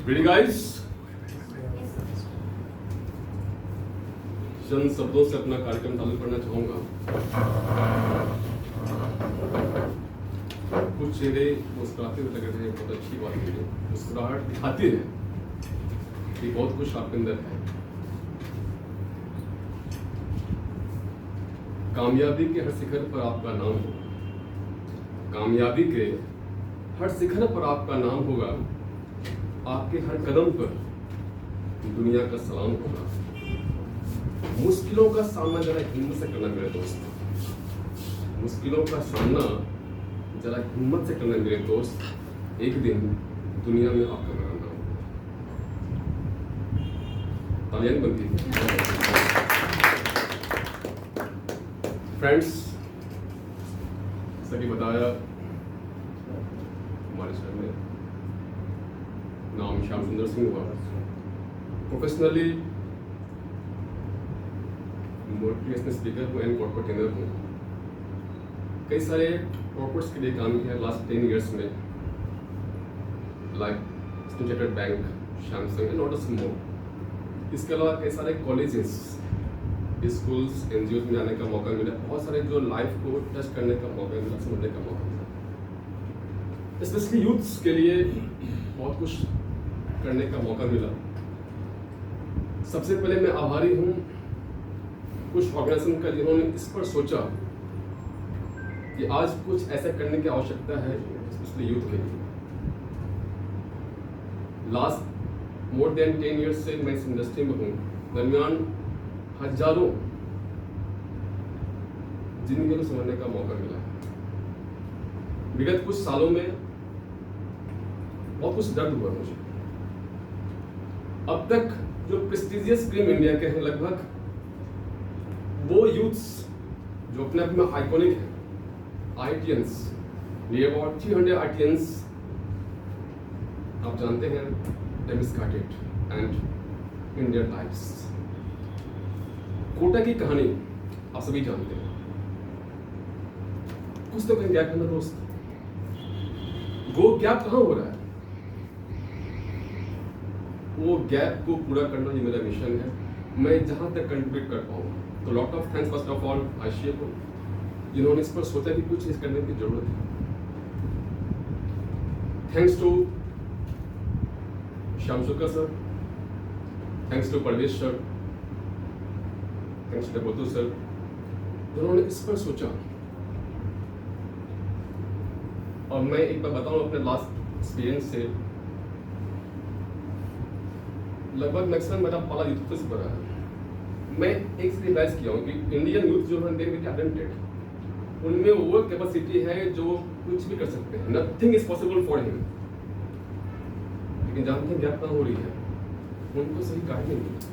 Ready guys? चंद शब्दों से अपना कार्यक्रम चालू करना चाहूंगा। कुछ चेहरे मुस्कुराते हुए लग रहे हैं, बहुत अच्छी बात है। मुस्कुराहट दिखाती है कि बहुत कुछ आपके अंदर है। कामयाबी के हर शिखर पर आपका नाम होगा। कामयाबी के हर शिखर पर आपका नाम होगा। आपके हर कदम पर दुनिया का सलाम होगा। मुश्किलों का सामना जरा हिम्मत से करना मेरे दोस्त। मुश्किलों का सामना जरा हिम्मत से करना मेरे दोस्त। एक दिन दुनिया में आपका बड़ा नाम होगा। तालियां बनती है। फ्रेंड्स, सभी बताया हमारे शहर में नाम श्याम सुंदर सिंह हुआ। प्रोफेशनली मोटिवेशनल स्पीकर हूँ एंड कॉर्पोरेट ट्रेनर हूँ। कई सारे कॉर्पोरेट्स के लिए काम किया लास्ट 10 ईयर्स में, like Standard Bank, Samsung and orders more. इसके अलावा कई सारे कॉलेजेस, स्कूल्स, एनजीओ में जाने का मौका मिला। बहुत सारे जो लाइफ को टच करने का मौका मिला, समझने का मौका मिला। स्पेशली यूथ्स के लिए बहुत कुछ करने का मौका मिला। सबसे पहले मैं आभारी हूँ कुछ ऑर्गेनाइजेशन का जिन्होंने इस पर सोचा कि आज कुछ ऐसा करने की आवश्यकता है, स्पेशली यूथ के लिए। लास्ट मोर देन 10 ईयर्स से मैं इस इंडस्ट्री में हूँ। दरमियान हजारों जिंदगी को समझने का मौका मिला। विगत कुछ सालों में बहुत कुछ दर्द हुआ मुझे। अब तक जो प्रेस्टिजियस क्रीम इंडिया के हैं, लगभग वो यूथ्स जो अपने आप में आइकॉनिक है, IITians, नियर अबाउट 300 IITians, आप जानते हैं, डेमिस कार्टेट एंड इंडिया टाइप्स। कोटा की कहानी आप सभी जानते हैं। कुछ तो कहीं गैप है ना दोस्त। वो गैप कहाँ हो रहा है? वो गैप को पूरा करना ये मेरा मिशन है। मैं जहां तक कंट्रीब्यूट कर पाऊँ। तो lot of thanks first of all Asia को, जिन्होंने इस पर सोचा कि कुछ चीज करने की जरूरत है। Thanks to Shyam Shukla sir, thanks to Parvesh sir, thanks to Botu sir, जिन्होंने इस पर सोचा। और मैं एक बार बताऊं अपने लास्ट एक्सपीरियंस से, लगभग मैक्सिमम मेरा पाला यूथ से भरा है। मैं एक से रियलाइज किया हूँ कि इंडियन यूथ जो है टैलेंटेड, उनमें वो कैपेसिटी है जो कुछ भी कर सकते हैं। Nothing is possible for him. लेकिन जानते हैं गैप कहाँ हो रही है? उनको सही गाइड नहीं मिलती।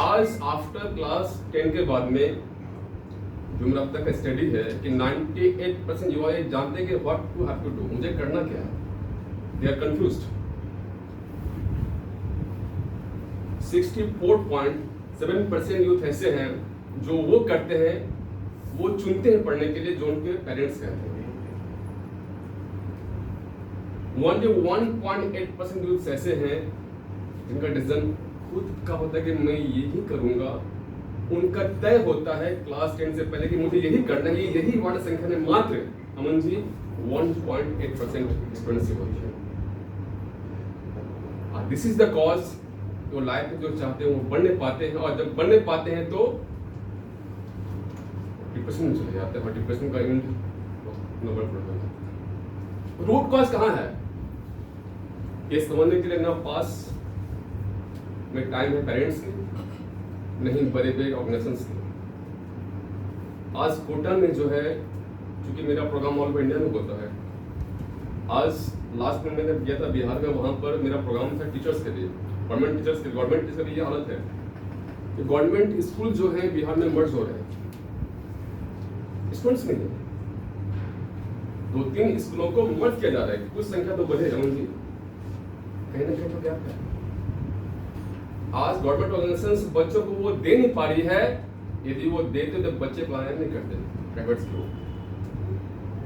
आज आफ्टर क्लास 10 के बाद में जो मेरा अब तक का स्टडी है कि 98% युवा ये जानते हैं कि what to have to do, मुझे करना क्या है। They are confused. 64.7% यूथ ऐसे हैं जो वो करते हैं, वो चुनते हैं पढ़ने के लिए जो उनके पेरेंट्स कहते हैं। 1.8% यूथ ऐसे हैं जिनका डिसीजन खुद का होता है कि मैं यही करूंगा। उनका तय होता है क्लास 10 से पहले कि मुझे यही करना है। यही वार्ड संख्या में मात्र अमन जी 1.8% स्टूडेंट्स होती है। दिस इज द कॉज जो लाइफ में जो चाहते हैं वो बढ़ने पाते हैं, और जब बढ़ने पाते हैं तो डिप्रेशन में चले जाते हैं। और डिप्रेशन का and number problem. Root cause कहाँ है ये समझने के लिए ना पास में टाइम है पेरेंट्स के, नहीं बड़े बड़े ऑर्गेनाइजेशंस के। आज कोटा में जो है, क्योंकि मेरा प्रोग्राम ऑल ओवर इंडिया में होता है, आज लास्ट में मैंने किया था बिहार में। वहां पर मेरा प्रोग्राम था टीचर्स के लिए, गवर्नमेंट टीचर्स के। गवर्नमेंट टीचर्स की ये हालत है कि गवर्नमेंट स्कूल जो है बिहार में मर्ज हो रहे हैं, स्टूडेंट्स नहीं है। 2-3 स्कूलों को मर्ज किया जा रहा है। कुछ संख्या तो बढ़े अमन जी, कहीं ना कहीं तो क्या है। आज गवर्नमेंट ऑर्गेनाइजेशंस बच्चों को वो दे नहीं पा रही है। यदि वो देते तो बच्चे पलायन नहीं करते प्राइवेट स्कूल।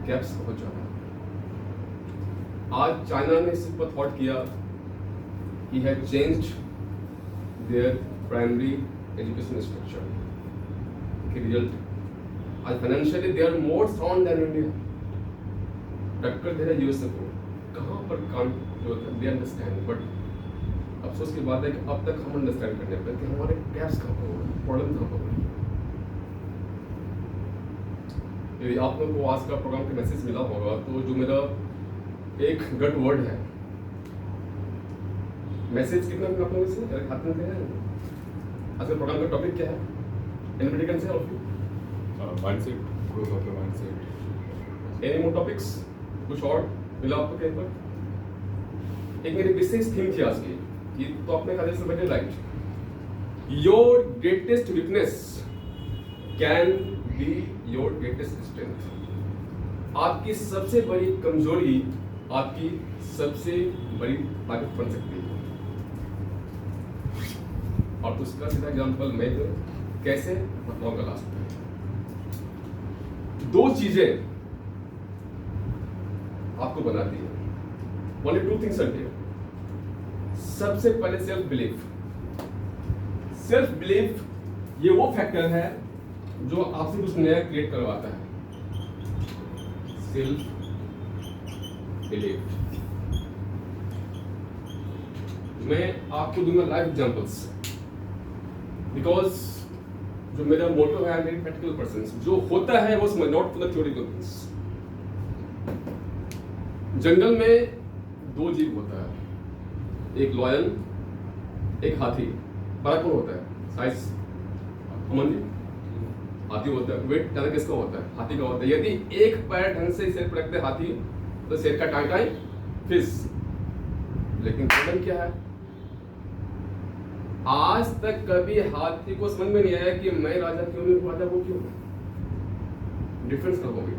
गैप्स बहुत ज्यादा। आज चाइना ने इस पर थॉट किया कि have changed their primary education structure के रिजल्ट आज financially they are more sound than India, टक्कर दे रहा है यूएसए को। कहाँ पर काम जो दे अंडरस्टैंड, बट अफसोस की बात है कि अब तक हम अंडरस्टैंड करने पर कि हमारे गैप्स कहाँ पर हो रहे हैं, प्रॉब्लम कहाँ पर हो रही है। यदि आप लोगों को आज का प्रोग्राम का मैसेज मिला होगा तो जो मेरा एक गट वर्ड है, मैसेज कितना आप लोगों से हाथ में दिया है। आज का प्रोग्राम का टॉपिक क्या है? Anybody can say of you mindset, growth of the mindset. Any more topics कुछ और मिला आपको कहीं पर? एक मेरी विशेष थीम थी आज की, ये तो आपने कहा जैसे मैंने right, your greatest weakness can be your greatest strength. आपकी सबसे बड़ी कमजोरी आपकी सबसे बड़ी ताकत बन सकती है। और उसका सीधा एग्जांपल मैं दूं, कैसे बताऊंगा लास्ट में। दो चीजें आपको बनाती है, only two things are there. सबसे पहले सेल्फ बिलीफ। सेल्फ बिलीफ ये वो फैक्टर है जो आपसे कुछ नया क्रिएट करवाता है। Self belief. मैं आपको दूंगा लाइव एग्जांपल्स, बिकॉज जो मेरा मोटो है वेरी प्रैक्टिकल पर्सन, जो होता है वो समझ, not for the theoretical things. जंगल में दो जीव होता है, एक लॉयन, एक हाथी। बड़ा कौन होता है? साइज अमन जी, हाथी होता है। वेट ज्यादा किसका होता है? हाथी का होता है। यदि एक पैर ढंग से शेर पर रखते हाथी तो शेर का टांटाई फिस। लेकिन प्रॉब्लम क्या है? आज तक कभी हाथी को समझ में नहीं आया कि मैं राजा क्यों नहीं हूं, राजा वो क्यों। डिफरेंस कब होगी?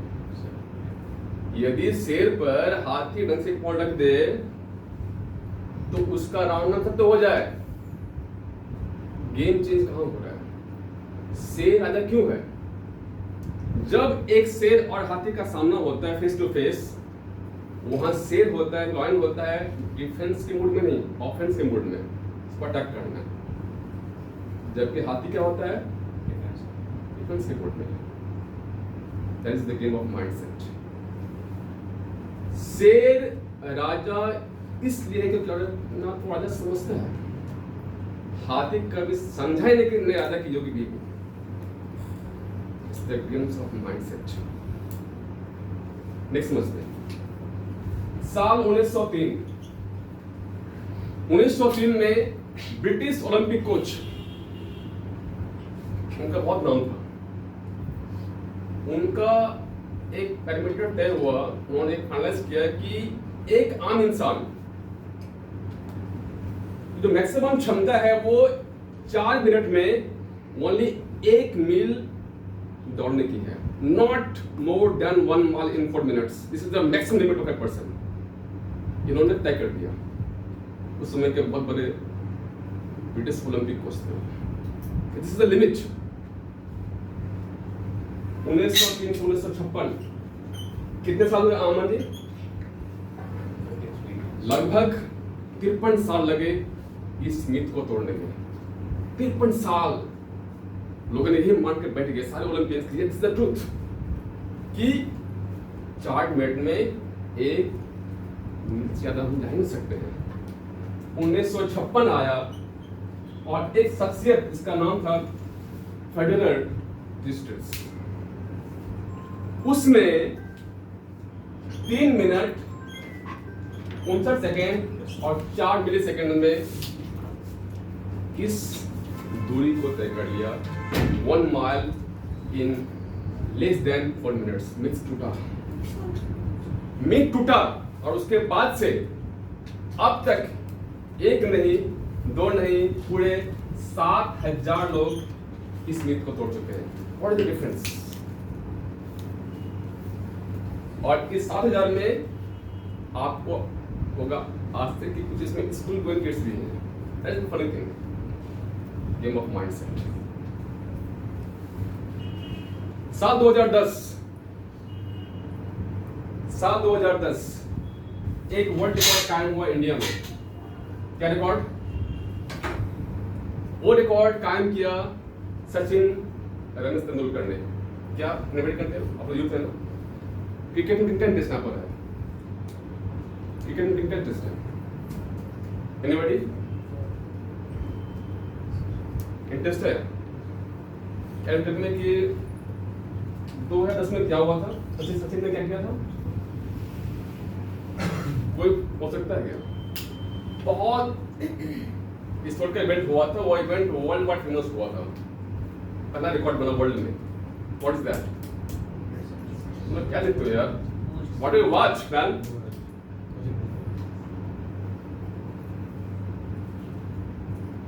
यदि शेर पर हाथी ढंग से पांव रख दे तो उसका राउंड तक तो हो जाए। गेम चेंज कहां हो रहा है? शेर राजा क्यों है? जब एक शेर और हाथी का सामना होता है फेस टू फेस, वहां शेर होता है, लॉयन होता है डिफेंस के मूड में नहीं, ऑफेंस के मूड में, उसको अटैक करना। जबकि हाथी क्या होता है? डिफेंस के मूड में। That is the game of mindset. शेर राजा इसलिए क्योंकि ना तो राजा समझता है, हाथी कभी समझा ही नहीं कि नहीं राजा की योगी भी। It's the games of mindset. Next समझते हैं। साल 1903 में ब्रिटिश ओलंपिक कोच, उनका बहुत नाम था, उनका एक पैरामीटर तय हुआ। उन्होंने एक एनालाइज किया कि एक आम इंसान जो मैक्सिमम क्षमता है वो 4 मिनट में ओनली 1 मील दौड़ने की है, not more than 1 mile in 4 minutes. This is the maximum limit of a person. इन्होंने तय कर दिया। उस समय के बहुत बड़े ब्रिटिश ओलंपिक कोच थे। This is the limit. 1903 से 1956 कितने साल हुए आमन जी? लगभग 53 साल लगे इस मिथ को तोड़ने में। 53 साल लोगों ने यही मान के बैठ गए, सारे ओलंपियंस की, इट्स द ट्रूथ, कि 4 मिनट में 1 मिनट ज्यादा हम जा नहीं सकते हैं। 1956 आया और एक शख्सियत, इसका नाम था फेडरर डिस्टेंस, उसने 3 मिनट 59 सेकेंड और 4 मिली सेकेंड में इस दूरी को तय कर लिया, 1 mile in less than 4 minutes. Myth टूटा और उसके बाद से अब तक 1 नहीं 2 नहीं, पूरे 7000 लोग इस मिथ को तोड़ चुके हैं। What is the difference? और इस 7000 में आपको होगा आज से कि कुछ इसमें स्कूल गोइंग किड्स भी हैं। That is the funny thing, game of mindset. साल 2010 एक वर्ल्ड रिकॉर्ड कायम हुआ इंडिया में। क्या रिकॉर्ड? वो रिकॉर्ड कायम किया सचिन रमेश तेंदुलकर ने। क्या नेविट करते हो आप लोग? यूथ है ना? क्रिकेट में कितना टेस्ट पर है? क्रिकेट में कितना टेस्ट है? एनीबॉडी इंटरेस्ट है? क्या इंटरेस्ट में कि 2010 में क्या हुआ था? सचिन ने क्या किया था? कोई हो सकता है क्या? बहुत हिस्टोरिकल इवेंट हुआ था। वो इवेंट वर्ल्ड वाइड फेमस हुआ था। पहला रिकॉर्ड बना वर्ल्ड में। What is that? मतलब क्या देखते हो यार? What do you watch man?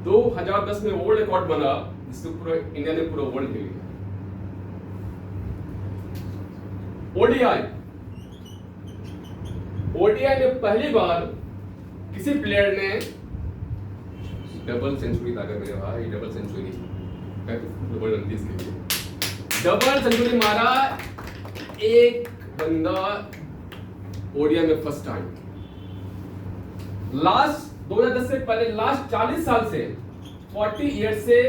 तो 2010 में वर्ल्ड रिकॉर्ड बना जिससे पूरा इंडिया ने पूरा वर्ल्ड खेल लिया। ओडीआई में पहली बार किसी प्लेयर ने डबल सेंचुरी दागा मेरे भाई। डबल सेंचुरी डबल सेंचुरी मारा एक बंदा ओडीआई में फर्स्ट टाइम। लास्ट 2010 से पहले लास्ट 40 साल से 40 इयर्स से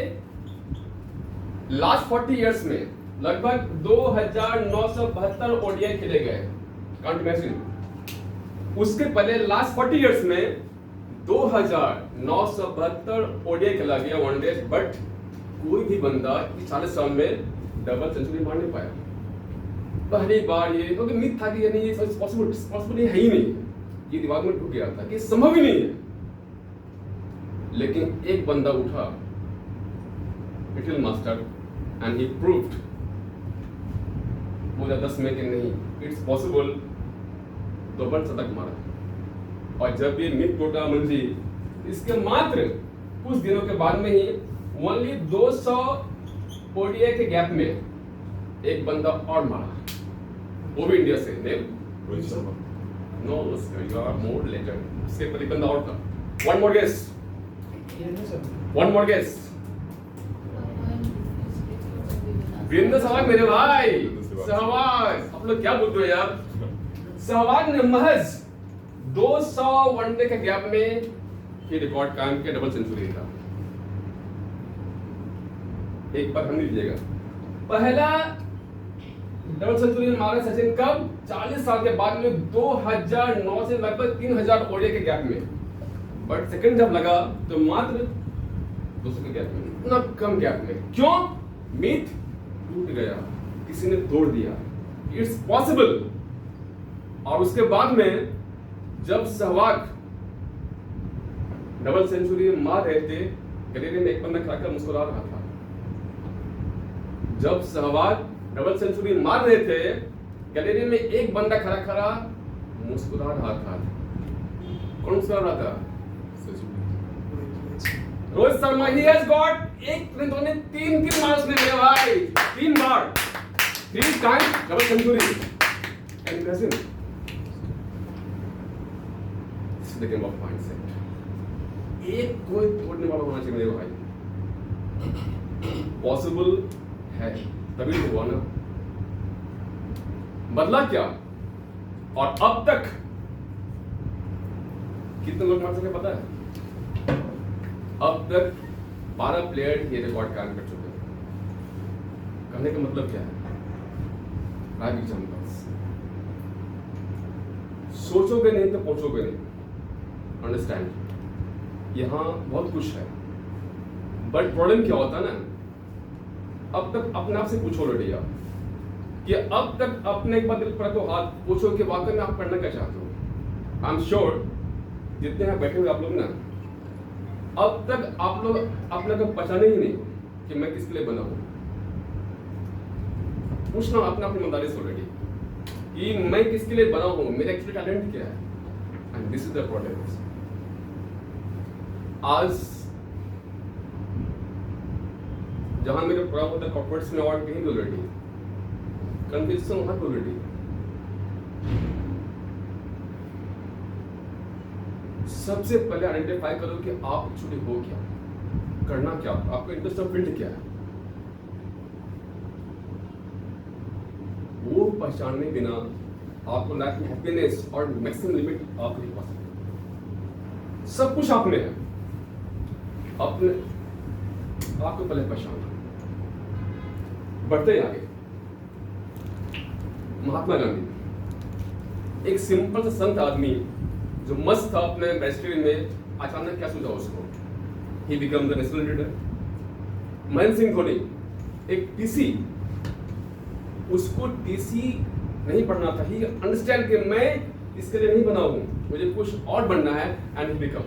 लास्ट 40 इयर्स में लगभग 2972 ओडीआई खेले गए। Can't imagine. उसके पहले लास्ट 40 इयर्स में 2972 ओडीआई खेला गया वनडे, बट कोई भी बंदा इस 40 साल में डबल सेंचुरी मार नहीं पाया। पहली बार ये क्योंकि मिथ था कि ये पॉसिबल है ही नहीं। ये दिमाग में ढुक गया था कि संभव ही नहीं है। लेकिन एक बंदा उठा, little master, and he proved 2010 में कि नहीं, इट्स पॉसिबल। डबल शतक मारा। और जब ये मिथ टूटा मंजी, इसके मात्र कुछ दिनों के बाद में ही ओनली 200 ओडीआई के गैप में एक बंदा और मारा, वो भी इंडिया से। Name Rohit Sharma. No, you are more legend. उसके पहले बंदा और था। One more guess. Virender Sehwag मेरे भाई। सहवाग, आप लोग क्या बोलते हो यार? सहवाग ने महज 200 वनडे के गैप में ये रिकॉर्ड कायम किया, डबल सेंचुरी का। एक बार हम लीजिएगा, पहला डबल सेंचुरी मारा सचिन कब? 40 साल के बाद में 2009 से लगभग 3000 ओडीआई के गैप में। बट सेकंड जब लगा तो मात्र 200 के गैप में, इतना कम गैप में। क्यों? मिथ टूट गया, किसी ने तोड़ दिया, इट्स पॉसिबल। और उसके बाद में जब सहवाग डबल सेंचुरी मार रहे थे, गैलरी में एक बंदा खड़ा कर मुस्कुरा रहा था। जब सहवाग डबल सेंचुरी मार रहे थे, गैलरी में एक बंदा खड़ा मुस्कुरा रहा था। कौन मुस्कुरा रहा था? Rohit Sharma. He has got एक ने 3 मारा उसने मेरे भाई। 3 बार, 3 times double century. Impressive. This is the game of mindset. एक कोई तोड़ने वाला होना चाहिए मेरे भाई। पॉसिबल है तभी तो हुआ ना। बदला क्या? और अब तक कितने लोग मार सके पता है? अब तक 12 प्लेयर ये रिकॉर्ड कायम कर चुके हैं। कहने का मतलब क्या है? Right examples. सोचोगे नहीं तो पहुंचोगे नहीं। अंडरस्टैंड? यहां बहुत कुछ है, बट प्रॉब्लम क्या होता है ना, अब तक अपने आप से पूछो लड़िया कि अब तक अपने एक बार दिल पर तो हाथ पूछो कि वाकई में आप करना क्या चाहते हो। आई एम श्योर जितने यहाँ बैठे हुए आप लोग ना, अब तक आप लोग अपने को पहचाने ही नहीं कि मैं किसके लिए बना हूं। पूछना अपने आप ईमानदारी से ऑलरेडी कि मैं किसके लिए बना हूं, मेरा एक्चुअली टैलेंट क्या है। And this is the problem. आज जहां मेरे पूरा होता है कॉर्पोरेट्स में अवार्ड कहीं ऑलरेडी कंफ्यूजन वहां ऑलरेडी। सबसे पहले आइडेंटिफाई करो कि आप एक्चुअली हो क्या, करना क्या, आपका इंटरेस्ट ऑफ फील्ड क्या है। वो पहचानने बिना आपको लाइफ में हैप्पीनेस और मैक्सिमम लिमिट आप नहीं पा सकते। सब कुछ आप में है, अपने आपको पहले पहचान बढ़ते आगे। महात्मा गांधी, एक सिंपल सा संत आदमी जो मस्त था अपने बैरिस्ट्री में, अचानक क्या सूझा उसको, he become the national leader. Mahendra Singh Dhoni, एक टीसी, उसको टीसी नहीं पढ़ना था, ही अंडरस्टैंड कि मैं इसके लिए नहीं बना हूं, मुझे कुछ और बनना है, and he become.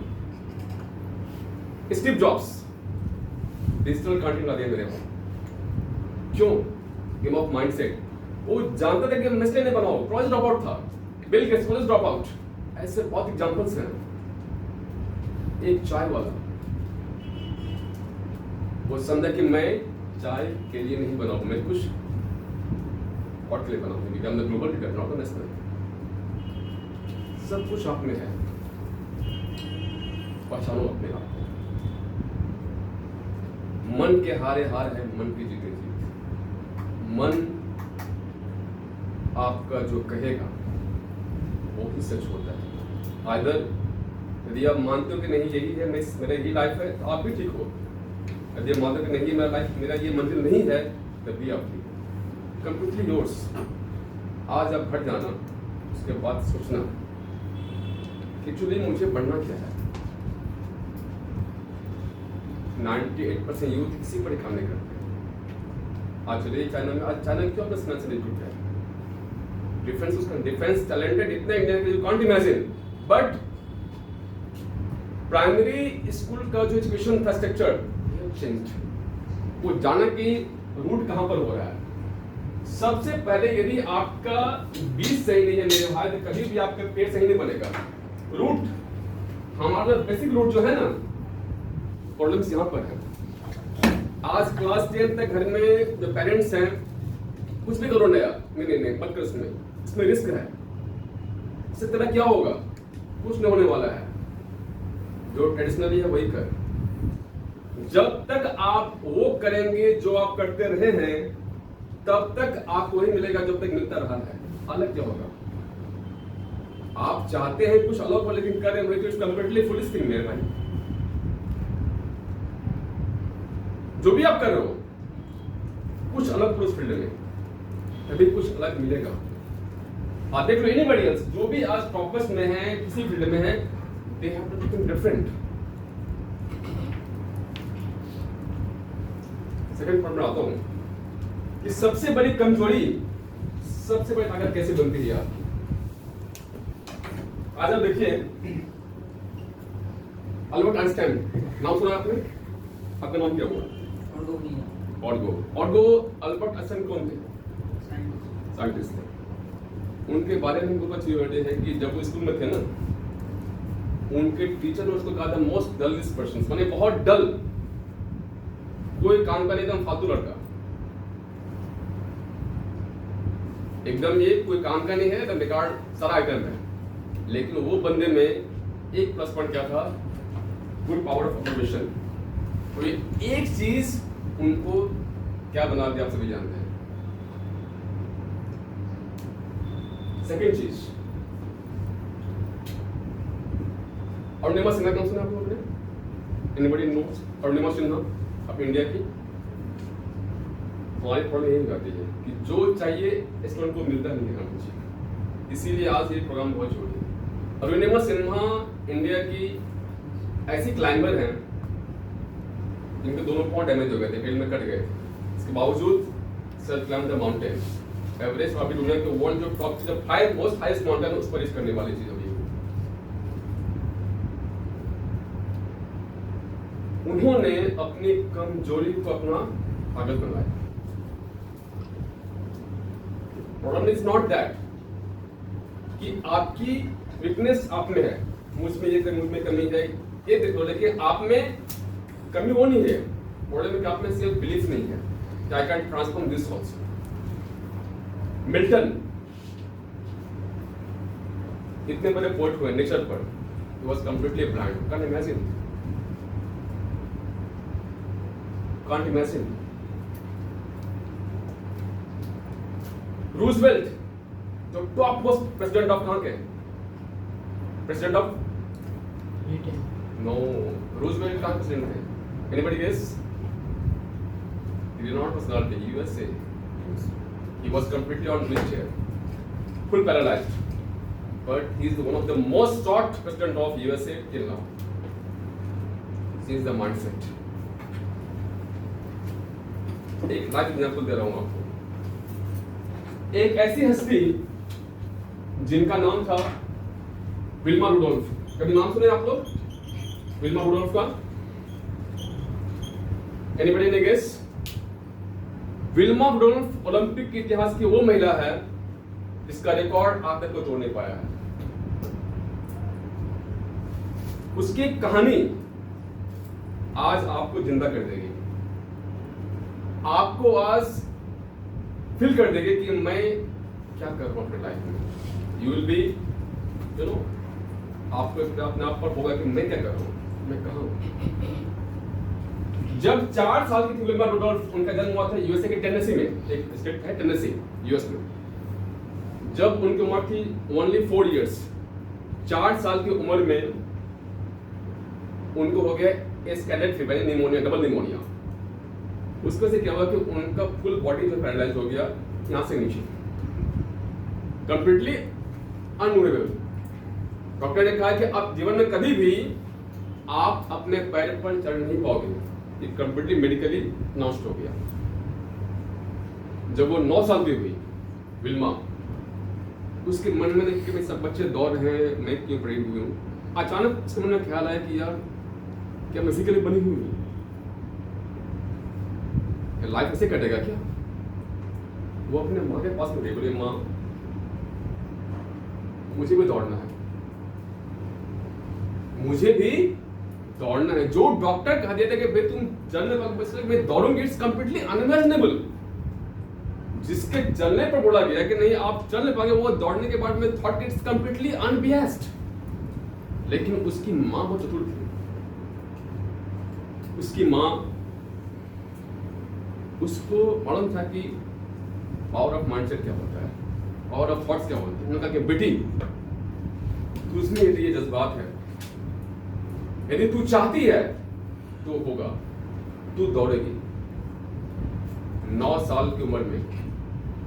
Steve Jobs digital content ला दिया मेरे को, क्यों? Game of mindset. वो जानता था कि मैं इसलिए नहीं बनाऊं, कॉलेज ड्रॉप आउट था, Bill Gates college drop out. ऐसे बहुत एग्जांपल्स हैं। एक चाय वाला, वो समझा कि मैं चाय के लिए नहीं बनाऊं, मैं कुछ और के लिए बनाऊं, become the global leader not the national. सब कुछ आप में है, पहचानो अपने आप को। मन के हारे हार है, मन की जीते जीत। मन आपका जो कहेगा वो ही सच होता है। आइदर यदि आप मानते हो कि नहीं यही है, मेरा यही लाइफ है, तो आप भी ठीक हो। यदि आप मानते हो कि नहीं मेरा लाइफ, मेरा ये मंजिल नहीं है, तब भी आप ठीक हो। Completely yours. आज आप हट जाना, उसके बाद सोचना कि एक्चुअली मुझे बनना क्या है। 98% यूथ किसी बड़े काम नहीं करते। आज चलिए चाइना में, आज चाइना क्यों अपना स्नैच नहीं जुट है? डिफेंस, उसका डिफेंस टैलेंटेड इतने इंडिया के, you can't imagine. But primary school का जो एजुकेशन था स्ट्रक्चर चेंज, वो जाना कि रूट कहां पर हो रहा है। सबसे पहले यदि आपका बीज सही नहीं है मेरे भाई, तो कभी भी आपका पेट सही नहीं बनेगा। रूट, हमारा बेसिक रूट जो है ना, प्रॉब्लम्स यहाँ पर है। आज क्लास 10 तक घर में जो पेरेंट्स हैं, कुछ भी करो नया, नहीं मत करो, इसमें रिस्क है, इससे तेरा क्या होगा, कुछ नहीं होने वाला है। जो ट्रेडिशनली है वही कर। जब तक आप वो करेंगे जो आप करते रहे हैं, तब तक आपको वही मिलेगा जब तक मिलता रहा है। अलग क्या होगा? आप चाहते हैं कुछ अलग हो, लेकिन कर रहे हो तो कंप्लीटली फुल स्क्रीन मेरे भाई। जो भी आप कर रहे हो, कुछ अलग करो उस फील्ड में, तभी कुछ अलग मिलेगा। आप देख लो एनीबॉडी एल्स, जो भी आज टॉपर्स में है, किसी फील्ड में है, they have to do different. Second point में आता हूं कि सबसे बड़ी कमजोरी, सबसे बड़ी ताकत कैसे बनती है आपकी। आज आप देखिए, अल्बर्ट आइंस्टाइन नाम सुना आपने? आपका नाम क्या हुआ? ऑर्गो अल्बर्ट आइंस्टाइन कौन थे? साइंटिस्ट थे। उनके बारे में उनको अच्छी बात है कि जब वो स्कूल में थे ना, उनके टीचर ने उसको कहा था मोस्ट डलेस्ट पर्सन, माने बहुत डल, कोई काम का नहीं, एकदम फालतू लड़का, एकदम ये कोई काम का नहीं है, एकदम बेकार सारा आइटम है। लेकिन वो बंदे में एक प्लस पॉइंट क्या था? Good power of observation. कोई एक चीज उनको क्या बना दिया, आप सभी जानते हैं। सेकेंड चीज, अरुणिमा सिन्हा नाम सुना आप लोगों ने? Anybody knows Arunima Sinha? अब इंडिया की हमारी प्रॉब्लम यही जाती है कि जो चाहिए स्टूडेंट को मिलता नहीं है कुछ, इसीलिए आज ये प्रोग्राम बहुत जरूरी है। अरुणिमा सिन्हा इंडिया की ऐसी क्लाइंबर हैं जिनके दोनों पांव डैमेज हो गए थे, फील्ड में कट गए थे, इसके बावजूद self climb the mountain, Everest अभी दुनिया के वर्ल्ड जो टॉप जो फाइव मोस्ट हाईएस्ट माउंटेन उस पर रीच करने वाली चीज अभी। उन्होंने अपनी कमजोरी को अपना ताकत बनाया। प्रॉब्लम इज नॉट दैट कि आपकी वीकनेस आप में है, मुझमें ये मुझ में कमी है, ये देख लो, लेकिन आप में कमी वो नहीं है। प्रॉब्लम है कि आप में सेल्फ बिलीफ नहीं है कि I can transform this also. Milton इतने बड़े पोएट हुए नेचर पर, he was completely blind, can imagine, can't imagine. Roosevelt तो टॉप मोस्ट प्रेसिडेंट ऑफ कहाँ के? प्रेसिडेंट ऑफ नो, रूजवेल्ट कहाँ प्रेसिडेंट थे? Anybody guess? He did not personality, USA. He was completely on wheelchair, full paralyzed. But he is one of the most sought president of USA till now. This is the mindset. एक live example दे रहा हूं आपको। एक ऐसी हस्ती जिनका नाम था विल्मा रुडोल्फ। कभी नाम सुने आप लोग विल्मा रुडोल्फ का? एनीबॉडी ने गेस? विल्मा रुडोल्फ ओलंपिक के इतिहास की वो महिला है जिसका रिकॉर्ड आज तक कोई तोड़ नहीं पाया है। उसकी कहानी आज आपको जिंदा कर देगी, आपको आज फील कर देगी कि मैं क्या कर रहा हूं अपने लाइफ में। You will be you know, आपको अपने आप पर होगा कि मैं क्या कर रहा हूं, मैं कहां हूं। जब 4 साल की थी विल्मा रुडोल्फ, उनका जन्म हुआ था यूएसए के टेनेसी में, एक स्टेट है टेनेसी यूएस में। जब उनकी उम्र थी ओनली 4 इयर्स, 4 साल की उम्र में उनको हो गया स्कैलेट फीवर, निमोनिया, डबल निमोनिया। उसको से क्या हुआ कि उनका फुल बॉडी जो पैरालाइज हो गया यहां से नीचे, कंप्लीटली अनमूवेबल। डॉक्टर ने कहा कि अब जीवन में कभी भी आप अपने पैर पर चढ़ नहीं पाओगे, ये कंप्लीटली मेडिकली नॉस्ट हो गया। जब वो 9 साल की हुई विल्मा, उसके मन में कि भाई सब बच्चे दौड़ रहे हैं, मैं क्यों पड़ी हुई हूँ। अचानक उसके मन में ख्याल आया कि यार क्या मैं फिजिकली बनी हुई हूँ, लाइफ ऐसे कटेगा क्या। वो अपने माँ के पास में गई, बोले माँ मुझे भी दौड़ना है, मुझे भी दौड़ना है। जो डॉक्टर कह देते कि भाई तुम चलने पर मैं दौड़ूंगी, इट्स कंप्लीटली अनइमेजिनेबल। जिसके चलने पर बोला गया कि नहीं आप चल नहीं पाएंगे, वो दौड़ने के बाद में थॉट इट्स कंप्लीटली अनबियास्ड। लेकिन उसकी मां बहुत चतुर थी। उसकी मां, उसको मालूम था कि पावर ऑफ माइंडसेट क्या होता है, पावर ऑफ थॉट्स क्या होता है। उन्होंने कहा कि बेटी तुझमें ये जज्बात है, यदि तू चाहती है तो होगा, तू दौड़ेगी। 9 साल की उम्र में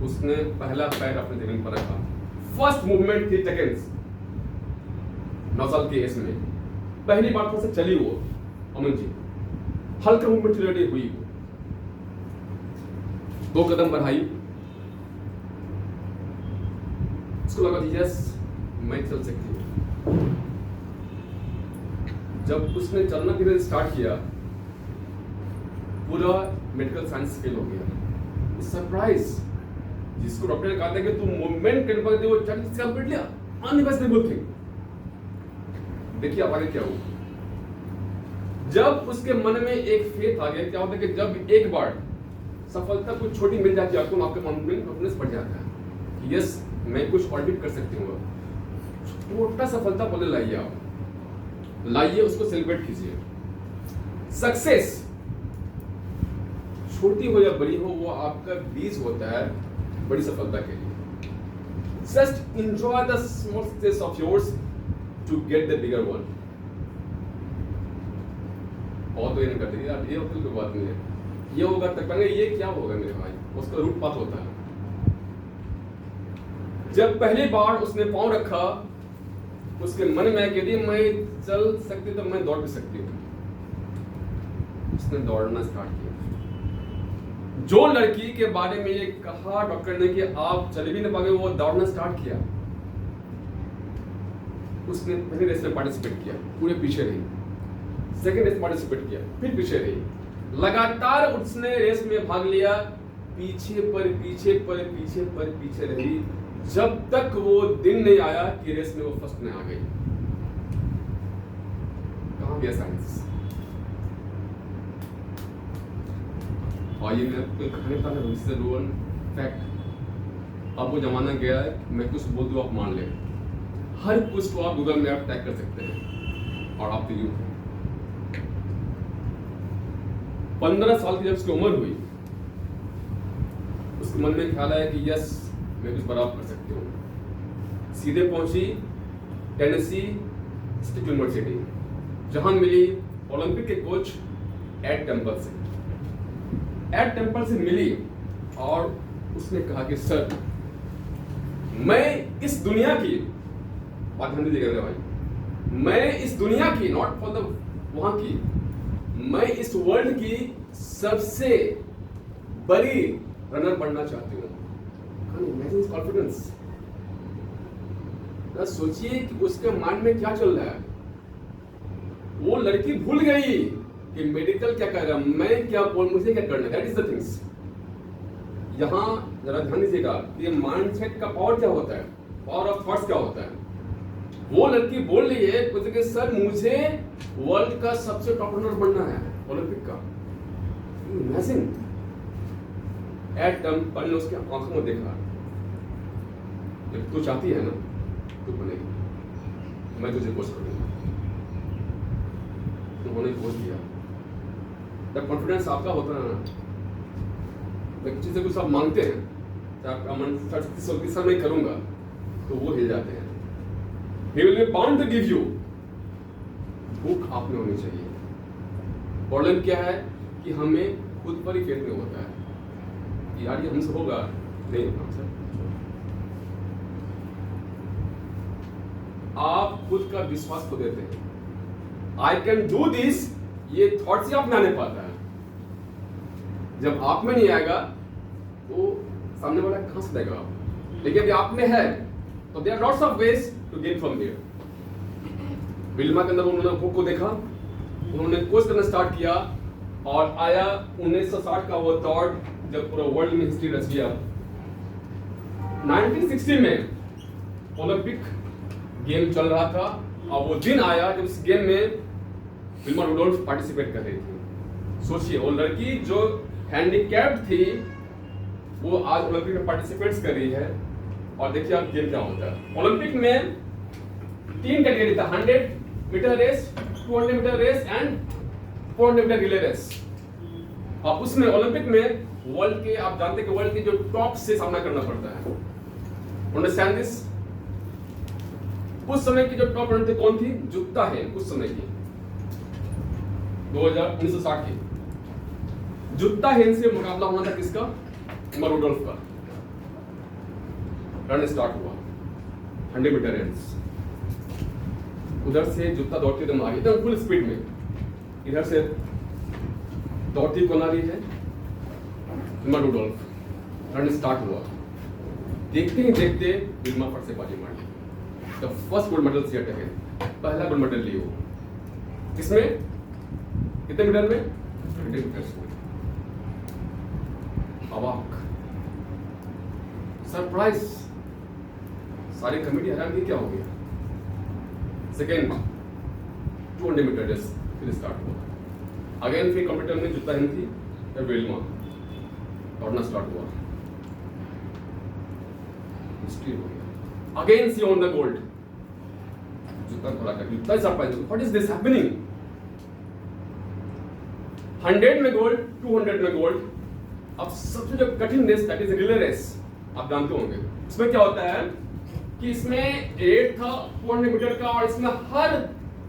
उसने पहला पैर अपने जमीन पर रखा। फर्स्ट मूवमेंट थी सेकेंड्स। 9 साल की एज में पहली बार से चली वो अमन जी, हल्का मूवमेंट रेडी हुई वो, 2 कदम बढ़ाई। उसको लगा यस मैं चल सकती हूँ। जब उसने चलना धीरे स्टार्ट किया, पूरा मेडिकल साइंस फेल हो गया। सरप्राइज, जिसको डॉक्टर ने कहा था कि तुम मूवमेंट कर पाते हो, कंप्लीटली अनइमेजिनेबल थिंग। देखिए अब आगे क्या हुआ। जब उसके मन में एक फेथ आ गया, क्या होता है कि जब एक बार सफलता कुछ छोटी मिल जाती है आपको, आपके मन में कॉन्फिडेंस बढ़ जाता है, यस मैं कुछ और भी कर सकती हूँ। छोटा सफलता पहले लाइए, आप लाइए, उसको सेलिब्रेट कीजिए। सक्सेस छोटी हो या बड़ी हो, वो आपका बीज होता है बड़ी सफलता के लिए। Just enjoy the small success of yours to get the bigger one. और तो ये नहीं करते यार, ये होता कोई बात नहीं है, ये होगा तक पाएंगे, ये क्या होगा मेरे भाई, उसका रूट पात होता है। जब पहली बार उसने पांव रखा, उसके मन में कि यदि मैं चल सकती तो मैं दौड़ भी सकती हूँ। उसने दौड़ना स्टार्ट किया। जो लड़की के बारे में ये कहा डॉक्टर ने कि आप चल भी नहीं पाएंगे, वो दौड़ना स्टार्ट किया। उसने पहली रेस में पार्टिसिपेट किया, पूरे पीछे रही। सेकंड रेस पार्टिसिपेट किया, फिर पीछे रही। लगातार उसने रेस में भाग लिया, पीछे पर पीछे पर पीछे पर पीछे रही, जब तक वो दिन नहीं आया कि रेस में वो फर्स्ट में आ गई। कहां गया साइंस? और ये मैं कहानी बता रहा हूं, फैक्ट। अब वो जमाना गया है, मैं कुछ बोल दूं आप मान ले। हर कुछ को आप गूगल में आप टैग कर सकते हैं, और आप तो यूं 15 साल की जब उसकी उम्र हुई, उसके मन में ख्याल आया कि यस मैं कुछ बराबर कर सकती हूँ। सीधे पहुंची टेनेसी स्टेट यूनिवर्सिटी, जहां मिली ओलंपिक के कोच एड टेम्पल से। एड टेम्पल से मिली और उसने कहा कि सर, मैं इस दुनिया की बात ध्यान दीजिएगा भाई, मैं इस दुनिया की, नॉट फॉर द वहां की, मैं इस वर्ल्ड की सबसे बड़ी रनर बनना चाहती हूँ। Imagine his confidence. सोचिए कि उसके माइंड में क्या चल रहा है। वो लड़की भूल गई कि मेडिकल क्या करेगा, मैं क्या बोल, मुझे क्या करना। That is the things. यहां जरा ध्यान दीजिएगा, ये माइंडसेट का पावर क्या होता है, पावर ऑफ थॉट्स क्या होता है। वो लड़की बोल रही है कुछ कि सर, मुझे वर्ल्ड का सबसे टॉप रनर बनना है ओलंपिक का। इमेजिन। एट टेम्पल ने उसके आंखों में देखा, जब तू चाहती है ना तू बनेगी, मैं तुझे कोच करूंगा। उन्होंने कोच दिया। जब कॉन्फिडेंस आपका होता है ना, किसी से कुछ आप मांगते हैं, तो आपका मन सर मैं करूंगा, तो वो हिल जाते हैं। He will be bound to give you। भूख आप में होनी चाहिए। प्रॉब्लम क्या है कि हमें खुद पर ही फेथ नहीं होता है कि यार ये हमसे होगा, नहीं होगा सर। आप खुद का विश्वास खो देते हैं। आई कैन डू दिस, ये थॉट से आप में आने पाता है। जब आप में नहीं आएगा तो सामने वाला कहां से देगा आप। लेकिन यदि आप में है तो there are lots of ways to gain from there. Wilma के अंदर उन्होंने भूख को देखा, उन्होंने कोच करना स्टार्ट किया और आया 1960 का वो थॉट जब पूरा वर्ल्ड में हिस्ट्री रच गया। 1960 में ओलंपिक गेम चल रहा था और वो दिन आया जब उस गेम में विल्मा रुडोल्फ पार्टिसिपेट कर रही थी। सोचिए, वो लड़की जो हैंडीकैप्ड थी वो आज ओलंपिक में पार्टिसिपेट्स कर रही है। और देखिए अब गेम क्या होता है। ओलंपिक में 3 कैटेगरी था, 100 metre race, 200 metre race and 400 metre relay race. और उसमें ओलंपिक में वर्ल्ड के, आप जानते हैं कि वर्ल्ड के जो टॉप से सामना करना पड़ता है। Understand this. उस समय की जो टॉप रनर थी कौन थी? जुत्ता है उस समय की, 1960 की। जुत्ता हेन से मुकाबला होना था किसका? रुडोल्फ का। रन स्टार्ट हुआ 100 मीटर रेस। उधर से जुत्ता दौड़ती एकदम आगे, एकदम फुल स्पीड में। इधर से दौड़ती कौन आ रही है? रुडोल्फ। रन स्टार्ट हुआ, देखते ही देखते विल्मा फट से बाजी मार ली। The first gold medal set है, पहला गोल्ड मेडल ली वो। किसमें? कितने मीटर में? 100 मीटर में। अवाक, सरप्राइज, सारी कमेटी हैरान की क्या हो गया। सेकेंड 200 मीटर रेस फिर स्टार्ट हुआ। अगेन फिर कंप्यूटर में जुत्ता हिंद थी, फिर विल्मा दौड़ना स्टार्ट हुआ। हिस्ट्री हो गया। Again see on the gold. जुत्ता थोड़ा कर, जुत्ता surprise, what is this happening. 100 में गोल्ड, 200 में गोल्ड। अब सबसे जो कठिन race that is relay race, आप जानते होंगे। इसमें क्या होता है कि इसमें रेट था 400 मीटर का और इसमें हर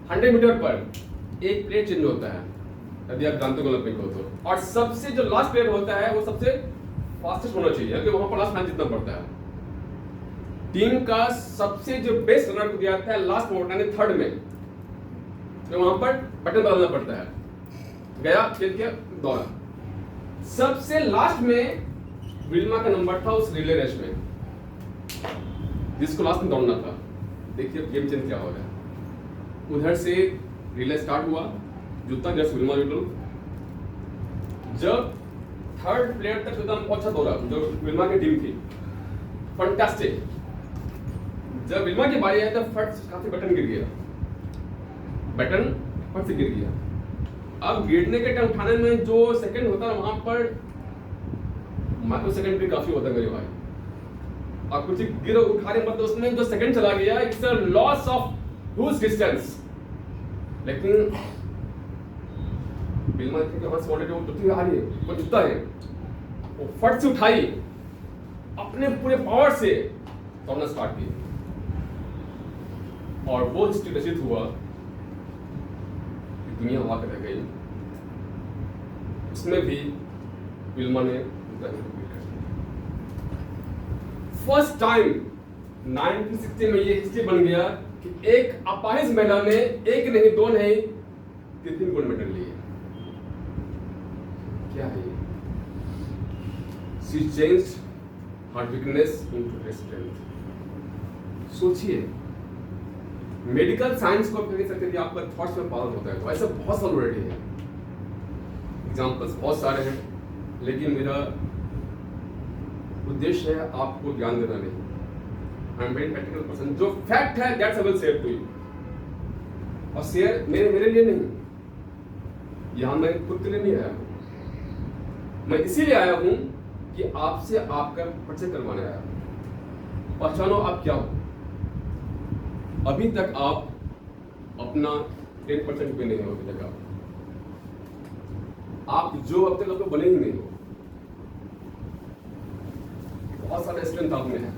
100 मीटर पर एक प्लेयर चेंज होता है, यदि आप जानते हो ओलंपिक हो तो। और सबसे जो लास्ट प्लेयर होता है वो सबसे फास्टेस्ट होना चाहिए, क्योंकि वहां पर लास्ट मैच जीतना पड़ता है। टीम का सबसे जो बेस्ट रनर को दिया जाता है लास्ट मोमेंट यानी थर्ड में, तो वहां पर बटन दबाना पड़ता है। गया, खेल के दौड़ा। सबसे लास्ट में विल्मा का नंबर था उस रिले रेस में, जिसको लास्ट में दौड़ना था। देखिए गेम चेंज क्या हो रहा है। उधर से रिले स्टार्ट हुआ, जूता जस्ट विल्मा रुडोल्फ। जब थर्ड प्लेयर तक एकदम अच्छा दौड़ा जो विल्मा की टीम थी, फैंटास्टिक। जब विल्मा की बारी आई तो फट काफी बटन गिर गया, बटन फट से गिर गया। अब गिरने के टाइम उठाने में जो सेकंड होता है वहां पर माइक्रो सेकंड भी काफी होता है मेरे भाई। आप कुछ गिर उठा रहे मतलब उसमें जो सेकंड चला गया, it's a loss of huge distance. लेकिन विल्मा के वहां से ऑलरेडी वो जुत्ती आ रही है, वो जुत्ता है, वो फट से उठाई, अपने पूरे पावर से दौड़ना स्टार्ट किया। और वो हिस्ट्री रचित हुआ कि दुनिया वहां रह गई, उसमें भी विल्मा ने फर्स्ट टाइम 1960 में ये हिस्ट्री बन गया कि एक अपाहिज महिला ने एक नहीं दो नहीं 3 गोल्ड मेडल लिए। क्या है ये? She changed her weakness into her strength. सोचिए, मेडिकल साइंस को कह सकते हैं कि आपका थॉट्स में पावर होता है, तो ऐसा बहुत सारे ऑलरेडी है, एग्जाम्पल्स बहुत सारे हैं, लेकिन मेरा उद्देश्य है आपको ज्ञान देना नहीं। I am very practical person, जो फैक्ट है that's I will share to you, और शेयर मेरे लिए नहीं, यहां मैं खुद के लिए नहीं आया हूं, मैं इसीलिए आया हूं कि आपसे आपका परिचय करवाने आया हूं। पहचानो आप क्या हो। अभी तक आप अपना 10% भी नहीं हो, अभी तक आप जो अब तक आप बने ही नहीं हो। बहुत सारा स्ट्रेंथ आप में है,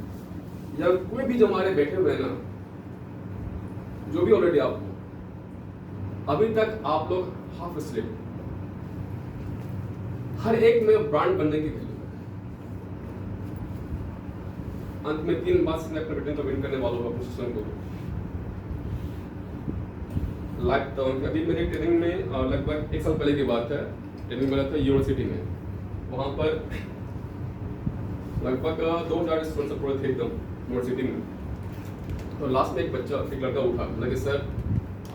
या कोई भी जो हमारे बैठे हुए हैं ना, जो भी ऑलरेडी आप हो, अभी तक आप लोग हाफ स्लिप, हर एक में ब्रांड बनने की वैल्यू है। अंत में 3 बात से मैं अपने बेटे को विन करने वालों को, अपने सिस्टम को लाइक। तो अभी मेरी ट्रेनिंग में लगभग 1 साल पहले की बात है, ट्रेनिंग मिला था यूनिवर्सिटी में, वहाँ पर लगभग 2000 स्टूडेंट्स पूरे थे एकदम यूनिवर्सिटी में। तो लास्ट में एक लड़का उठा, बोला सर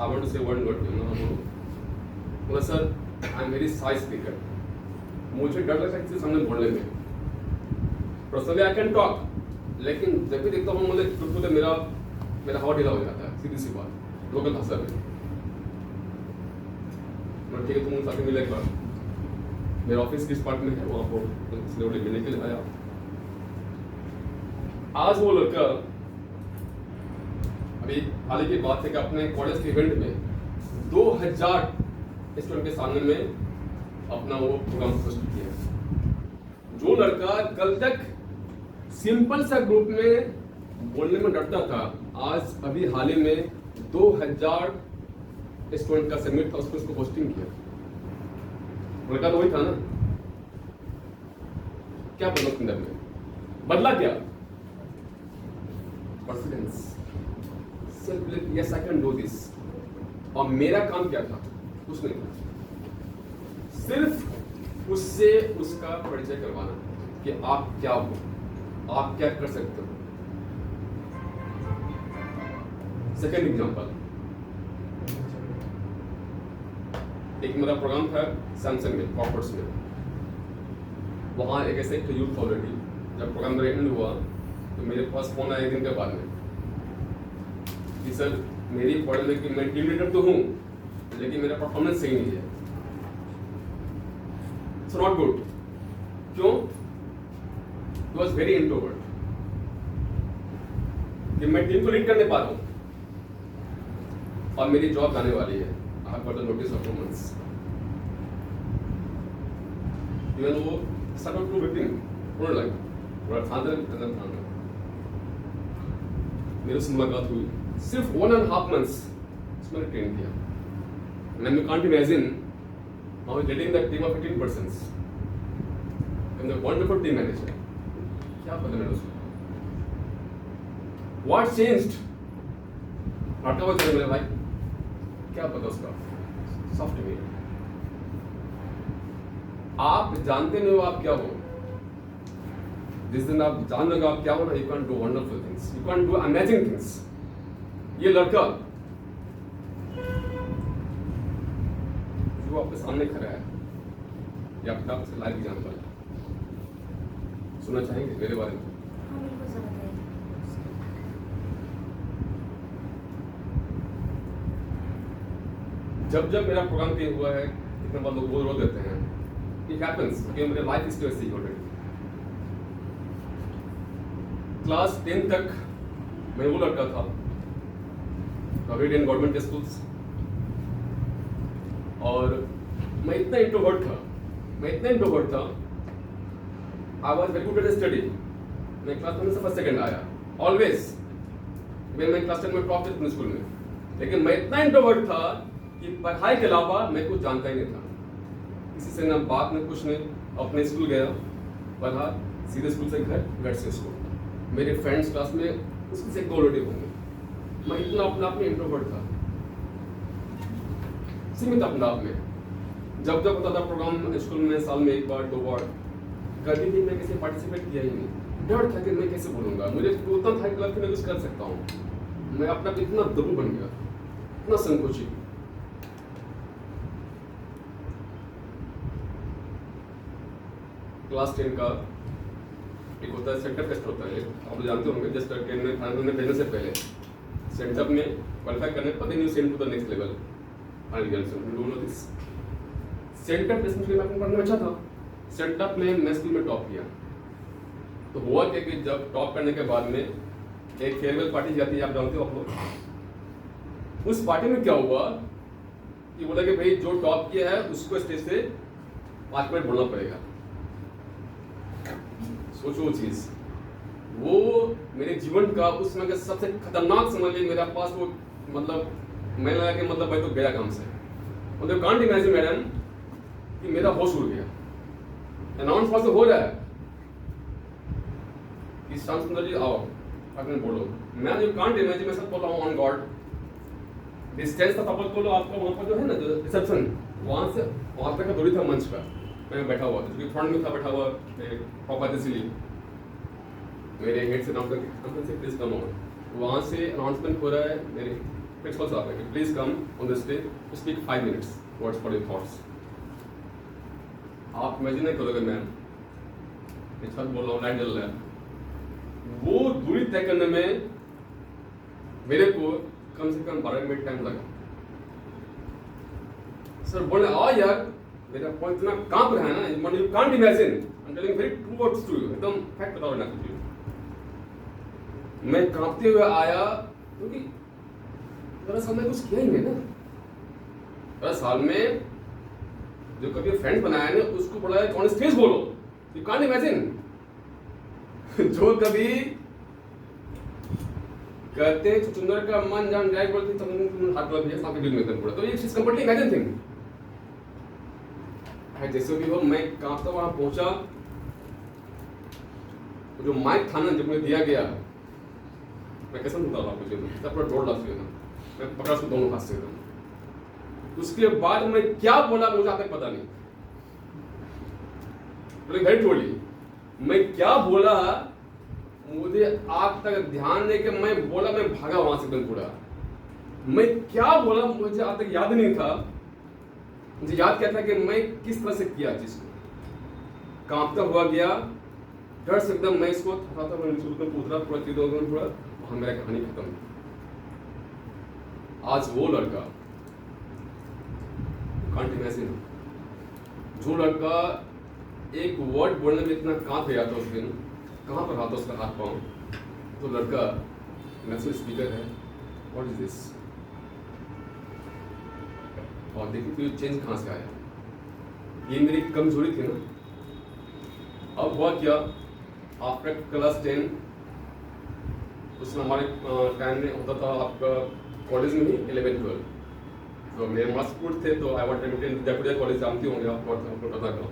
आई वांट टू से वन वर्ड, बोला sir I am very shy speaker, मुझे डर लगता है किसी सामने बोलने में। पर्सनली आई कैन टॉक, लेकिन जब भी देखता हूँ मतलब मेरा हवा ढीला हो जाता है, सीधी सी बात, लोकल भाषा में। ठीक है, तुम उनसे मिले एक बार, मेरा ऑफिस किस पार्ट में है, वहाँ पर इसलिए मिलने के लिए आया। आज वो लड़का, अभी हाल ही की बात है कि अपने कॉलेज के इवेंट में 2000 स्टूडेंट के सामने में अपना वो प्रोग्राम होस्ट किया। जो लड़का कल तक सिंपल सा ग्रुप में बोलने में डरता था, आज अभी हाल ही में 2000 स्टूडेंट का समिट था, उसको होस्टिंग किया। लड़का तो वही था ना। क्या बदला उसके अंदर में? बदला क्या? Persistence, self belief, yes I can do this. और मेरा काम क्या था? कुछ नहीं था, सिर्फ उससे उसका परिचय करवाना कि आप क्या हो, आप क्या कर सकते हो। सेकेंड एग्जांपल, एक मेरा प्रोग्राम था सैमसंग में, कॉर्पोरेट्स में, वहाँ एक ऐसे यूथ ऑलरेडी, जब प्रोग्राम मेरा एंड हुआ तो मेरे पास फोन आया 1 दिन के बाद में कि सर मेरी पढ़ने की, मैं टीम लीडर तो हूँ लेकिन मेरा परफॉर्मेंस सही नहीं है, इट्स नॉट गुड। क्यों? ही वॉज वेरी इंट्रोवर्ट, कि मैं टीम को लीड कर नहीं पा रहा हूँ और मेरी जॉब जाने वाली है। I have got a notice of 2 months. Even वो started to victim, उन्होंने लगा, और फादर अंदर था, मेरे से मुलाकात हुई, सिर्फ 1.5 months उसमें ट्रेन किया। And you can't imagine how he's leading that team of 18 persons. And the wonderful team manager. क्या पता मैंने उसको? What changed? हटा हुआ चले मेरे भाई, क्या पता उसका? सॉफ्टवेयर। आप जानते नहीं हो आप क्या हो। जिस दिन आप जान लोगे आप क्या हो ना, you can do wonderful things, you can do amazing things. ये लड़का जो आपके सामने खड़ा है, ये आपका लाइव एग्जाम्पल है। सुनना चाहेंगे मेरे बारे में? जब जब मेरा प्रोग्राम क्लियर हुआ है, कितने बार लोग बोल देते हैं, इट हैपेंस, क्योंकि मेरे लाइफ हिस्ट्री ऐसी ऑलरेडी। क्लास 10 तक मैं वो लड़का था, कॉलेज एंड गवर्नमेंट स्कूल्स, और मैं इतना इंट्रोवर्ट था, I was very good at study. मैं क्लास में हमेशा फर्स्ट सेकंड आया, ऑलवेज मैं क्लास 10 में टॉप किया अपने स्कूल में, लेकिन मैं इतना इंट्रोवर्ट था कि पढ़ाई के अलावा मैं कुछ जानता ही नहीं था, किसी से ना बात ना कुछ नहीं। अपने स्कूल गया, पढ़ा, सीधे स्कूल से घर, घर से स्कूल। मेरे फ्रेंड्स क्लास में उसमें से 2 लड़के होंगे। मैं इतना अपने आप में इंट्रोवर्ट था, सीमित अपने आप में। जब जब होता था प्रोग्राम स्कूल में, साल में 1 बार 2 बार, कभी भी मैं किसी पार्टिसिपेट किया ही नहीं। डर था कि मैं कैसे बोलूँगा, मुझे उतना था कि मैं कुछ कर सकता हूँ। मैं अपना इतना दबू बन गया, इतना संकोची। क्लास 10 का एक होता है सेंटअप टेस्ट होता है, आप जानते होंगे। जस्ट 10 में फाइनल में भेजने से पहले सेंटअप में क्वालिफाई करने पर then you send to the next level final results. You know this sent up test में मैं पढ़ने में अच्छा था। सेंटअप में मैं स्कूल में टॉप किया। तो हुआ क्या कि जब टॉप करने के बाद में एक फेयरवेल पार्टी जाती है, आप जानते हो आप लोग। उस पार्टी में क्या हुआ कि बोला कि भाई जो टॉप किया है उसको स्टेज से 5 मिनट बोलना पड़ेगा। सोचो वो चीज, वो मेरे जीवन का उस समय का सबसे खतरनाक समझ लीजिए मेरा पास वो, मतलब मैं लगा कि मतलब भाई तो गया काम से। मतलब कांट इमेजिन मैडम कि मेरा होश उड़ गया। अनाउंस पास हो रहा है कि श्याम सुंदर जी आओ, आपने बोलो। मैं जो कांट इमेजिन, मैं सब बोल रहा हूँ ऑन गॉड। डिस्टेंस का तब बोलो आपका वहाँ पर जो है ना जो रिसेप्शन, वहाँ से वहाँ तक का दूरी था मंच का। मैं बैठा हुआ था, क्योंकि फ्रंट में था बैठा हुआ पापा, इसलिए मेरे हेड से नाम करके प्लीज कम ऑन। वहाँ से अनाउंसमेंट हो रहा है, मेरे प्रिंसिपल साहब है कि please come on the stage to speak 5 minutes words for your thoughts. आप इमेजिन नहीं करोगे मैम, मैं छत बोल रहा हूँ, लाइट जल रहा है। वो दूरी तय करने में मेरे को कम से कम 12 मिनट टाइम लगा। सर बोले आओ यार, मेरा पॉइंट इतना कांप रहा है ना, you can't imagine. I am telling very true words to you, एकदम फैक्ट बता रहा हूं। मैं कांपते हुए आया क्योंकि दरअसल मैं कुछ किया ही नहीं ना। दरअसल में जो कभी फ्रेंड बनाया ने उसको बोला है ऑन स्टेज बोलो, यू कांट इमेजिन। जो कभी कहते हैं चुचुंदर का मन जान जाए बोलते तुम हाथ लग गया सांप के दिल में एकदम पूरा, तो ये चीज कंप्लीटली इमेजिन थिंग है। जैसे भी हो, मैं कांपता वहां पहुंचा। जो माइक था ना जब मुझे दिया गया, मैं कैसे बता रहा हूँ, मुझे पूरा डोर लग गया, मैं पकड़ा उसको दोनों हाथ से। उसके बाद मैं क्या बोला मुझे आज तक पता नहीं। वेरी ट्रूली मैं क्या बोला मुझे आज तक ध्यान नहीं कि मैं बोला, मैं भागा वहां से एकदम पूरा। मैं क्या बोला मुझे आज तक याद नहीं था। मुझे याद क्या था कि मैं किस तरह से किया चीज को, कांपता हुआ गया, डर से एकदम मैं इसको थकाता हुआ उतरा पूरा चीजों पूरा, वहां मेरा कहानी खत्म। आज वो लड़का, कांट इमेजिन, जो लड़का एक वर्ड बोलने में इतना कांप गया था उस दिन, कहाँ पर रहा था उसका हाथ पांव, तो लड़का नेशनल स्पीकर है। What is this? और देखिए तो चेंज कहाँ से आया। ये मेरी कमजोरी थी ना। अब हुआ क्या, आफ्टर क्लास 10 उसमें हमारे टाइम में होता था आपका कॉलेज में ही 11-12, तो मेरे मास्टर थे, तो I want to admit in Jaipuria college, जानते होंगे आपको पता था।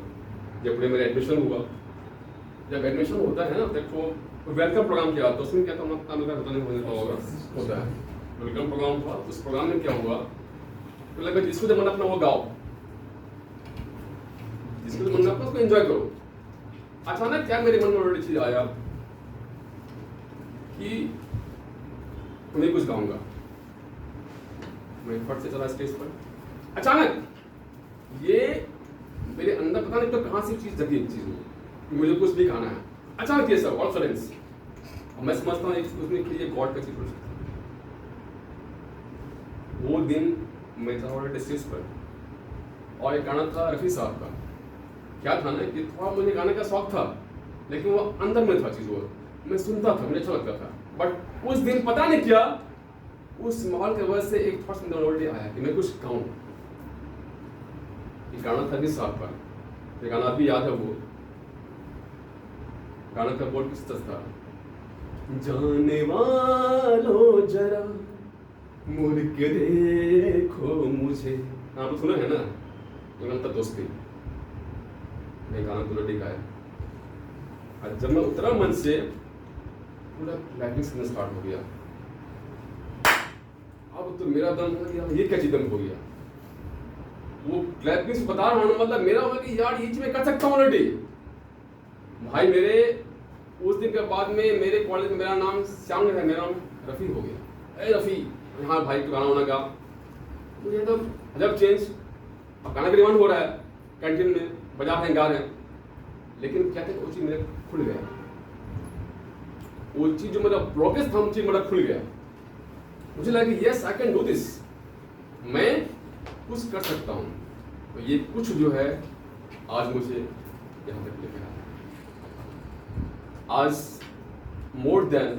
जयपुरिया मेरा एडमिशन हुआ। जब एडमिशन होता है ना तो वेलकम प्रोग्राम किया, तो उसमें क्या था पता नहीं होगा, होता है वेलकम प्रोग्राम हुआ। उस प्रोग्राम में क्या हुआ, तो लगा जिसको जब मन अपना वो गाओ, जिसको मन अपना उसको एंजॉय करो। अचानक क्या मेरे मन में बड़ी चीज आया कि मैं कुछ गाऊंगा। मैं फट से चला स्टेज पर। अचानक ये मेरे अंदर पता नहीं तो कहां से चीज जगी, चीज में मुझे कुछ भी गाना है। अचानक ये सब ऑल सडन्स, और मैं समझता हूँ उसने कि ये गॉड का चीज हो सकता है। वो दिन मैं था स्टेज पर, और एक गाना था रफी साहब का। क्या था ना कि थोड़ा मुझे गाने का शौक था, लेकिन वो अंदर में था चीज, वो मैं सुनता था, मुझे अच्छा लगता था। बट उस दिन पता नहीं क्या, उस माहौल के वजह से एक थॉट मेरे ऑलरेडी आया कि मैं कुछ गाऊं। एक गाना था रफी साहब का, ये गाना अभी याद है। वो गाना का बोल किस तरह था, जाने वालों जरा मुड़ के देखो मुझे। आपने सुना है ना, इमंता दोस्ती मैं गाना तो लड़ी गाया। और जब मैं उतरा मन से पूरा क्लैपिंग सुनना स्टार्ट हो गया। अब तो मेरा दम हो गया, ये क्या चीज दम हो गया। वो क्लैपिंग से बता रहा हूँ मतलब मेरा होगा कि यार ये चीज मैं कर सकता हूँ ऑलरेडी। भाई मेरे उस दिन के बाद में मेरे कॉलेज में मेरा नाम श्याम है, मेरा नाम रफ़ी हो गया। अरे रफ़ी, हाँ भाई तो गाना वाना गा। मुझे तो अजब चेंज। अब गाना का डिमांड हो रहा है, कैंटीन में बजा रहे हैं, गा रहे हैं, लेकिन क्या था वो चीज़ मेरा खुल गया। वो चीज़ जो मेरा प्रोग्रेस था वो चीज़ मेरा खुल गया। मुझे लगा कि yes I can do this, मैं कुछ कर सकता हूँ। तो ये कुछ जो है आज मुझे यहाँ तक लेकर आया। आज more than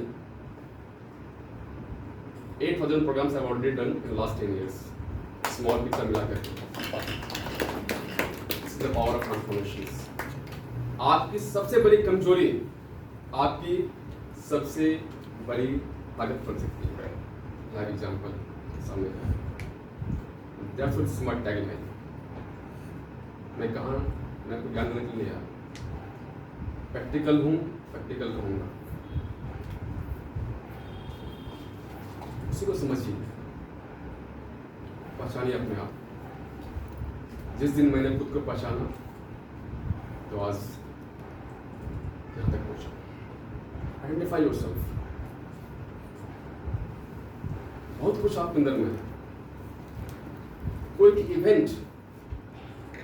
8,000 programs I've already done in the last 10 years. Small picture मिलाकर। This is the power of transformations. आपकी सबसे बड़ी कमजोरी आपकी सबसे बड़ी ताकत बन सकती है। लाइव एग्जाम्पल सामने है। That's what smart tagging है। मैं कहाँ मैं आपको ज्ञान देने के लिए आया। प्रैक्टिकल हूँ, प्रैक्टिकल रहूँगा। उसी को समझिए, पहचानिए अपने आप। जिस दिन मैंने खुद को पहचाना तो आज यहाँ तक पहुँचा। Identify yourself. बहुत कुछ आपके अंदर में है। कोई इवेंट,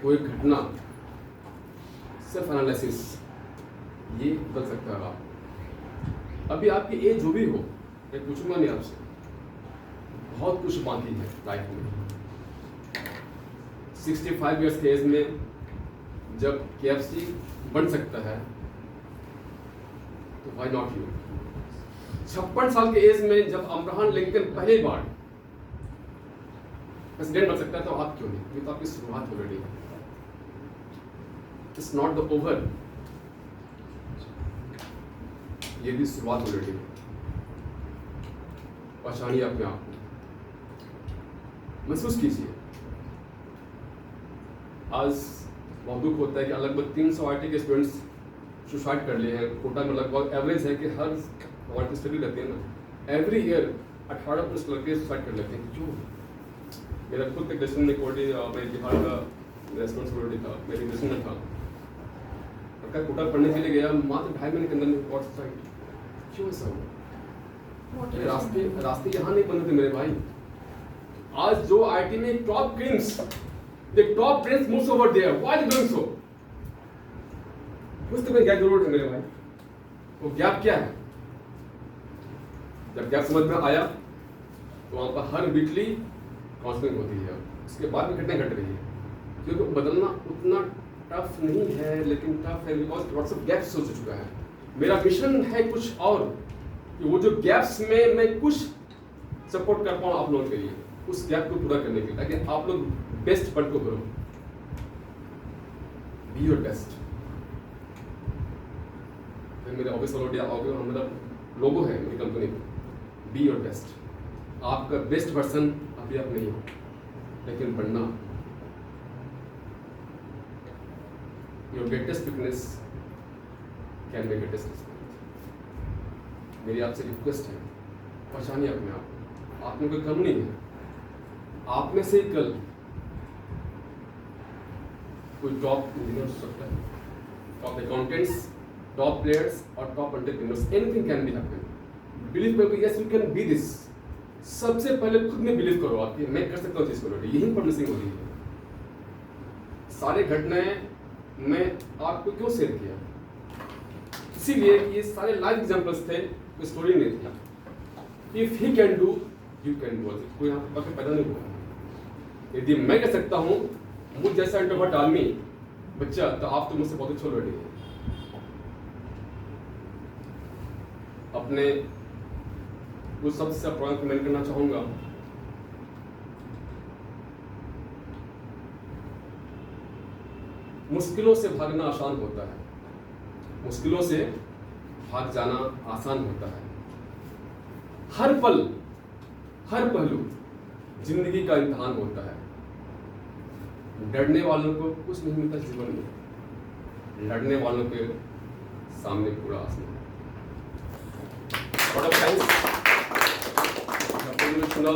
कोई घटना, सेल्फ एनालिसिस ये बदल सकता है आप। अभी आपकी एज जो भी हो, मैं पूछूंगा नहीं आपसे, बहुत कुछ बाकी है लाइफ में। 65 इयर्स के एज में जब KFC बन सकता है तो व्हाई नॉट यू। 56 साल के एज में जब अब्राहम लिंकन पहली बार प्रेसिडेंट बन सकता है तो आप क्यों नहीं। ये तो आपकी शुरुआत ऑलरेडी है। इट्स नॉट द ओवर, ये भी शुरुआत ऑलरेडी है। पहचानिए अपने आप को, महसूस कीजिए। आज बहुत दुख होता है कि लगभग 300 IT के स्टूडेंट्स सुसाइड कर लिए हैं। कोटा में लगभग एवरेज है कि हर हमारी स्टडी रहती है ना, एवरी ईयर 18+ लड़के सुसाइड कर लेते हैं। क्यों? मेरा खुद का ग्रेजुएशन में मैं बिहार का रेस्पॉन्सिबिलिटी था, मेरे ग्रेजुएशन में था। लड़का कोटा पढ़ने के लिए गया, मात्र 2.5 महीने के अंदर में कॉट सुसाइड। क्यों ऐसा हुआ? रास्ते यहाँ नहीं बने थे मेरे भाई। आज जो IT में top creams, the top brains moves over there. Why are they doing so? कुछ तो मैं गैप जरूर है मेरे भाई। वो गैप क्या है? जब गैप समझ में आया तो वहाँ पर हर वीकली काउंसलिंग होती है। उसके बाद भी घटना घट रही है, क्योंकि बदलना उतना टफ नहीं है, लेकिन टफ है बिकॉज लॉट्स ऑफ गैप्स हो चुका है। मेरा मिशन है कुछ और, कि वो जो गैप्स में मैं कुछ सपोर्ट कर पाऊँ आप लोगों के लिए, उस गैप को पूरा करने के लिए, ताकि आप लोग बेस्ट पढ़ को करो। Be your best. मेरे ऑफिस मेरा लोगो है मेरी कंपनी का, बी योर बेस्ट। आपका बेस्ट वर्जन अभी आप नहीं हो, लेकिन बनना। Your greatest weakness can be greatest strength. मेरी आपसे रिक्वेस्ट है, पहचानिए अपने आप। आप में कोई कम नहीं है। आप में से कल कोई टॉप इंजीनियर हो सकता है, टॉप अकाउंटेंट्स, टॉप प्लेयर्स और top entrepreneurs. Anything can be happen. Believe करो, yes you can be this. सबसे पहले खुद में बिलीव करो आपकी, मैं कर सकता हूँ चीज को। यही पब्लिशिंग हो रही है। सारे घटनाएं मैं आपको क्यों शेयर किया? इसीलिए ये सारे लाइव एग्जांपल्स थे, कोई स्टोरी नहीं थी। If he can do, you can do. कोई यहाँ पर पैदा नहीं हुआ। यदि मैं कर सकता हूँ, मुझ जैसा इंट्रोवर्ट आदमी बच्चा, तो आप तो मुझसे बहुत अच्छे ऑलरेडी हैं। अपने उस सबसे प्रोग्राम कमेंट करना चाहूंगा। मुश्किलों से भागना आसान होता है, मुश्किलों से भाग जाना आसान होता है। हर पल, हर पहलू जिंदगी का इम्तिहान होता है। डरने वालों को कुछ नहीं मिलता जीवन में, लड़ने वालों के सामने पूरा आसमान। आपने मुझे सुना,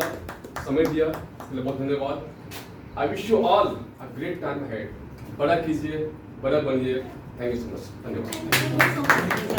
समय दिया, इसके लिए बहुत धन्यवाद। I wish you all a great time ahead. बड़ा कीजिए, बड़ा बनिए। Thank you so much. धन्यवाद।